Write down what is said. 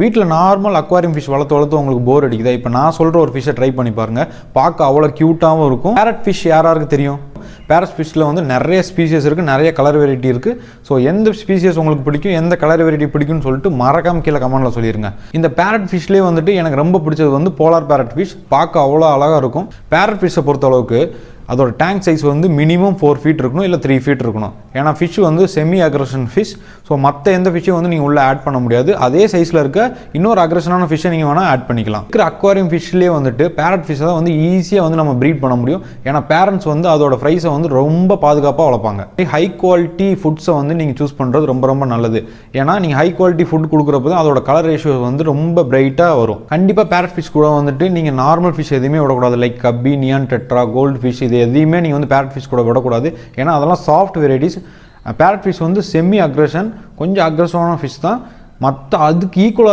வீட்டில் normal aquarium fish வளர்த்து உங்களுக்கு போர் அடிக்குதா? இப்போ நான் சொல்கிற ஒரு ஃபிஷ்ஷை ட்ரை பண்ணி பாருங்கள். பார்க்க அவ்வளோ க்யூட்டாகவும் இருக்கும். பேரட் ஃபிஷ் யாராருக்கு தெரியும்? பேரட் ஃபிஷ்ஷில் வந்து நிறைய ஸ்பீசியஸ் இருக்குது, நிறைய கலர் வெரைட்டி இருக்குது. ஸோ எந்த ஸ்பீசியஸ் உங்களுக்கு பிடிக்கும், எந்த கலர் வெரைட்டி பிடிக்கும்னு சொல்லிட்டு மறக்காம கீழே கமெண்ட்டில் சொல்லிடுங்க. இந்த பேரட் ஃபிஷ்லேயே வந்துட்டு எனக்கு ரொம்ப பிடிச்சது வந்து போலார் பேரட் ஃபிஷ். பார்க்க அவ்வளோ அழகாக இருக்கும். பேரட் ஃபிஷ்ஷை பொறுத்தளவுக்கு அதோட டேங்க் சைஸ் வந்து மினிமம் 4 feet இருக்கணும், இல்லை 3 feet இருக்கணும். ஏன்னா ஃபிஷ் வந்து செமி அக்ரஷன் ஃபிஷ். ஸோ மற்ற எந்த ஃபிஷ்ஷையும் வந்து நீங்கள் உள்ளே ஆட் பண்ண முடியாது. அதே சைஸில் இருக்க இன்னொரு அக்ரஷனான ஃபிஷ்ஷை நீங்கள் வேணால் ஆட் பண்ணிக்கலாம். இருக்கிற அக்வாரியம் ஃபிஷ்லேயே வந்துட்டு பேரட் ஃபிஷ்ஷை தான் வந்து ஈஸியாக வந்து நம்ம ப்ரீட் பண்ண முடியும். ஏன்னா பேரண்ட்ஸ் வந்து அதோட ஃப்ரைஸை வந்து ரொம்ப பாதுகாப்பாக வளர்ப்பாங்க. ஹை குவாலிட்டி ஃபுட்ஸை வந்து நீங்கள் சூஸ் பண்ணுறது ரொம்ப ரொம்ப நல்லது. ஏன்னா நீங்கள் ஹை குவாலிட்டி ஃபுட் கொடுக்குறப்ப தான் அதோட கலர் ரேஷியோ வந்து ரொம்ப பிரைட்டாக வரும். கண்டிப்பாக பேரட் ஃபிஷ் கூட வந்துட்டு நீங்கள் நார்மல் ஃபிஷ் எதுவுமே விடக்கூடாது. லைக் கப்பி, நியான் டெட்ரா, கோல்டு ஃபிஷ், இது எதையுமே நீங்கள் வந்து பேரட் ஃபிஷ் கூட விடக்கூடாது. ஏன்னா அதெல்லாம் சாஃப்ட் வெரைட்டிஸ். பேரட் ஃபிஷ் வந்து செமி அக்ரஷன், கொஞ்சம் அக்ரஸிவான ஃபிஷ் தான். மற்ற அதுக்கு ஈக்குவலாக